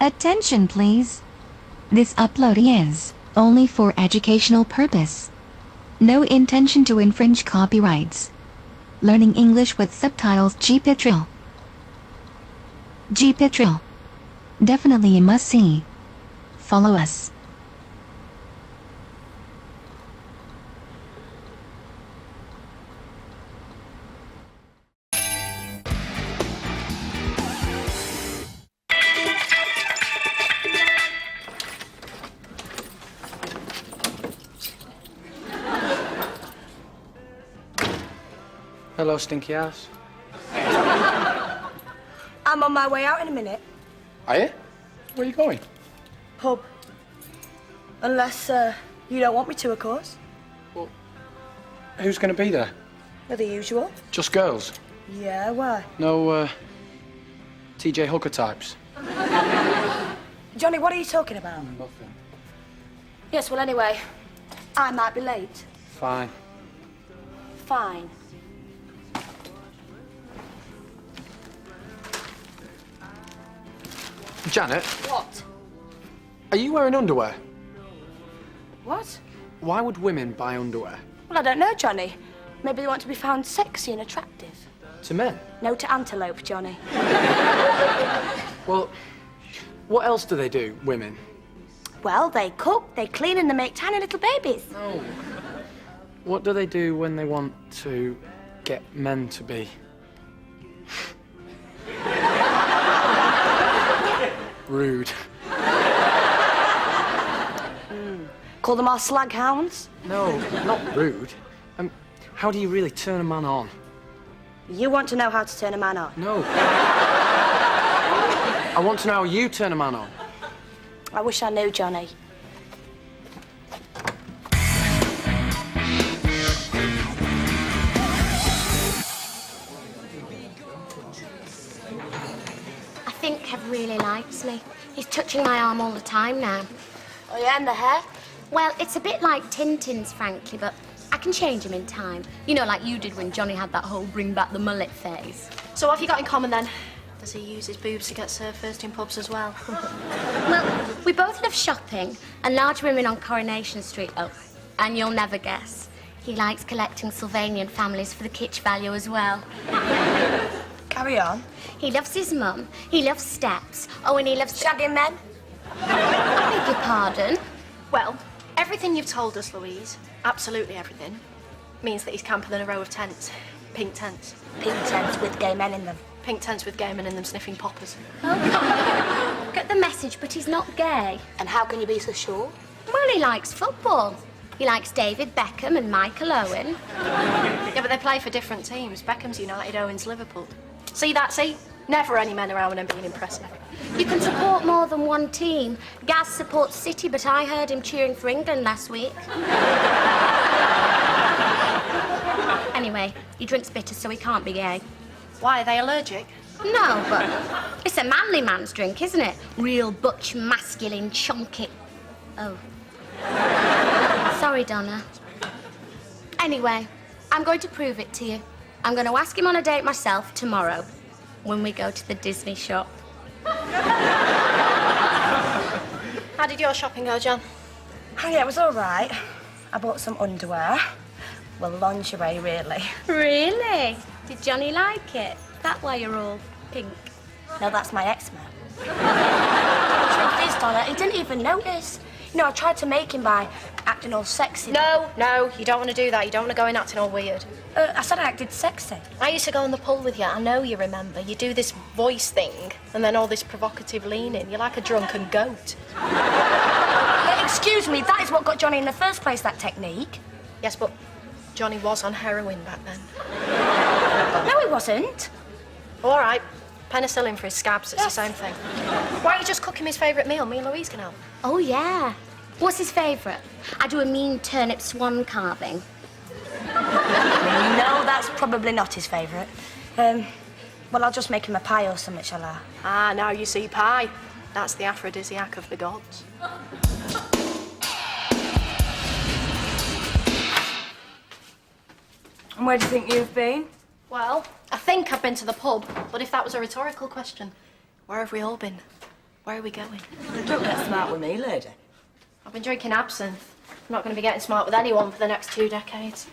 Attention, please. This upload is only for educational purpose. No intention to infringe copyrights. Learning English with subtitles. GPITRAL. GPITRAL. Definitely a must-see. Follow us. Hello, stinky ass. I'm on my way out in a minute. Are you? Where are you going? Pub. Unless, you don't want me to, of course. Well, who's going to be there? They're the usual. Just girls? Yeah, why? No, TJ Hooker types? Johnny, what are you talking about? Nothing. Yes, well, anyway, I might be late. Fine. Fine. Janet, What? are you wearing underwear? What? Why would women buy underwear? Well, I don't know, Johnny. Maybe they want to be found sexy and attractive. To men? No to antelope, Johnny. Well, what else do they do, women? Well, they cook, they clean, and they make tiny little babies. No. What do they do when they want to get men to be? Rude. Call them our slag hounds. No, not rude. How do you really turn a man on? You want to know how to turn a man on? No. I want to know how you turn a man on. I wish I knew, Johnny. I think Kev really likes me. He's touching my arm all the time now. Oh, yeah, and the hair? Well, it's a bit like Tintin's, frankly, but I can change him in time. You know, like you did when Johnny had that whole bring back the mullet phase. So what have you got in common, then? Does he use his boobs to get served first in pubs as well? Well, we both love shopping and large women on Coronation Street. Oh, and you'll never guess. He likes collecting Sylvanian families for the kitsch value as well. Carry on. He loves his mum. He loves steps. Oh, and he loves... Shagging men? I beg your pardon? Well, everything you've told us, Louise, absolutely everything, means that he's camping in a row of tents. Pink tents. Pink tents with gay men in them. Pink tents with gay men in them sniffing poppers. Oh, get the message, but he's not gay. And how can you be so sure? Well, he likes football. He likes David Beckham and Michael Owen. Yeah, but they play for different teams. Beckham's United, Owen's Liverpool. See that, see? Never any men around and being impressive. You can support more than one team. Gaz supports City, but I heard him cheering for England last week. Anyway, he drinks bitter, so he can't be gay. Why, are they allergic? No, but it's a manly man's drink, isn't it? Real butch, masculine, chunky... Oh. Sorry, Donna. Anyway, I'm going to prove it to you. I'm going to ask him on a date myself tomorrow when we go to the Disney shop. How did your shopping go, John? Oh, yeah, it was all right. I bought some underwear. Well, lingerie, really. Really? Did Johnny like it? That why you're all pink? No, that's my ex-man. Truth is, Donna, he didn't even notice. You know, I tried to make him by acting all sexy. No, you don't want to do that. You don't want to go in acting all weird. I said I acted sexy. I used to go on the pool with you. I know you remember. You do this voice thing and then all this provocative leaning. You're like a drunken goat. Excuse me, that is what got Johnny in the first place, that technique. Yes, but Johnny was on heroin back then. No, he wasn't. All right. Penicillin for his scabs, it's the same thing. Why don't you just cook him his favourite meal? Me and Louise can help. Oh, yeah. What's his favourite? I do a mean turnip swan carving. No, that's probably not his favourite. Well, I'll just make him a pie or something, shall I? Ah, now you see pie. That's the aphrodisiac of the gods. And where do you think you've been? Well, I think I've been to the pub, but if that was a rhetorical question, where have we all been? Where are we going? Don't get smart with me, lady. I've been drinking absinthe. I'm not going to be getting smart with anyone for the next 2 decades.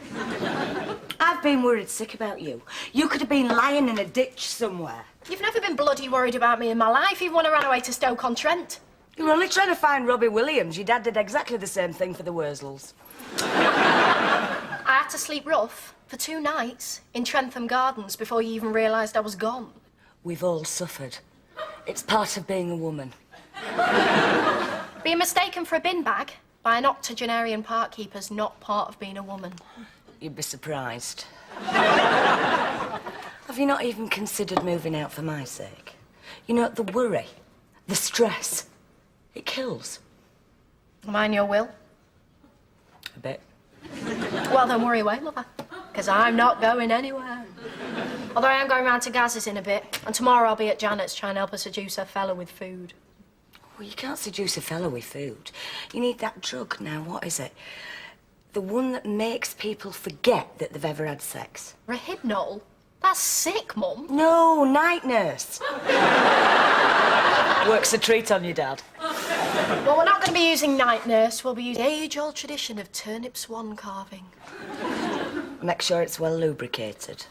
I've been worried sick about you. You could have been lying in a ditch somewhere. You've never been bloody worried about me in my life, even when I ran away to Stoke-on-Trent. You were only trying to find Robbie Williams. Your dad did exactly the same thing for the Wurzels. I had to sleep rough for 2 nights in Trentham Gardens before you even realised I was gone. We've all suffered. It's part of being a woman. Being mistaken for a bin bag by an octogenarian park keeper's not part of being a woman. You'd be surprised. Have you not even considered moving out for my sake? You know, the worry, the stress, it kills. Am I in your will? A bit. Well, don't worry away, lover, because I'm not going anywhere. Although I am going round to Gaz's in a bit, and tomorrow I'll be at Janet's trying to help her seduce her fella with food. Well, you can't seduce a fella with food. You need that drug now. What is it? The one that makes people forget that they've ever had sex. Rohypnol? That's sick, Mum. No, night nurse. Works a treat on you, Dad. Well, we're not going to be using night nurse. We'll be using the age-old tradition of turnip swan carving. Make sure it's well lubricated.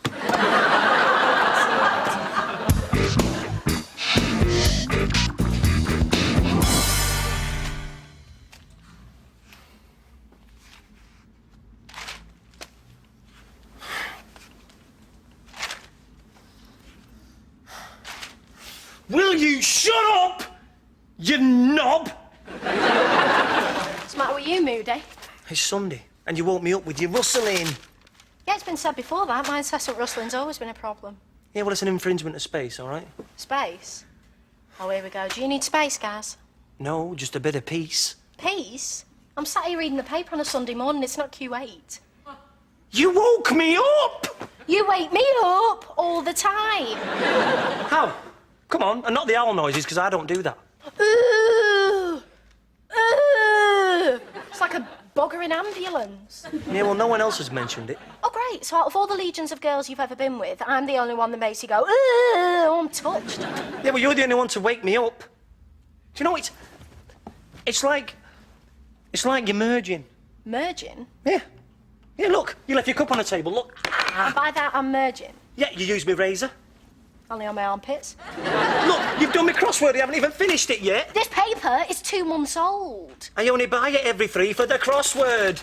Will you shut up, you knob? What's the matter with you, Moody? It's Sunday, and you woke me up with your rustling. Yeah, it's been said before that. My incessant rustling's always been a problem. Yeah, well, it's an infringement of space, all right? Space? Oh, here we go. Do you need space, Gaz? No, just a bit of peace. Peace? I'm sat here reading the paper on a Sunday morning. It's not Q8. You woke me up! You wake me up all the time. How? Come on, and not the owl noises, because I don't do that. Ooh. Ooh. It's like a buggering ambulance. Yeah, well, no one else has mentioned it. Oh, great. So out of all the legions of girls you've ever been with, I'm the only one that makes you go, ooh, I'm touched. Yeah, well, you're the only one to wake me up. Do you know, it's like you're merging. Merging? Yeah. Yeah, look, you left your cup on the table, look. And by that, I'm merging. Yeah, you used my razor. Only on my armpits. Look, you've done my crossword, you haven't even finished it yet. This paper is 2 months old. I only buy it every 3 for the crossword.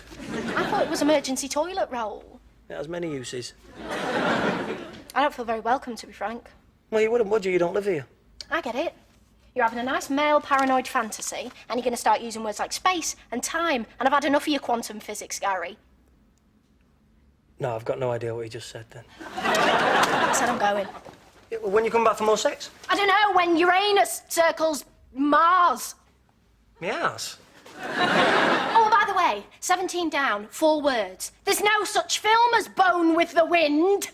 I thought it was emergency toilet roll. It has many uses. I don't feel very welcome, to be frank. Well, you wouldn't, would you? You don't live here. I get it. You're having a nice male paranoid fantasy, and you're going to start using words like space and time, and I've had enough of your quantum physics, Gary. No, I've got no idea what you just said then. I said I'm going. Yeah, well, when you come back for more sex? I don't know, when Uranus circles Mars. My ass. Oh, by the way, 17 down, 4 words. There's no such film as Bone with the Wind.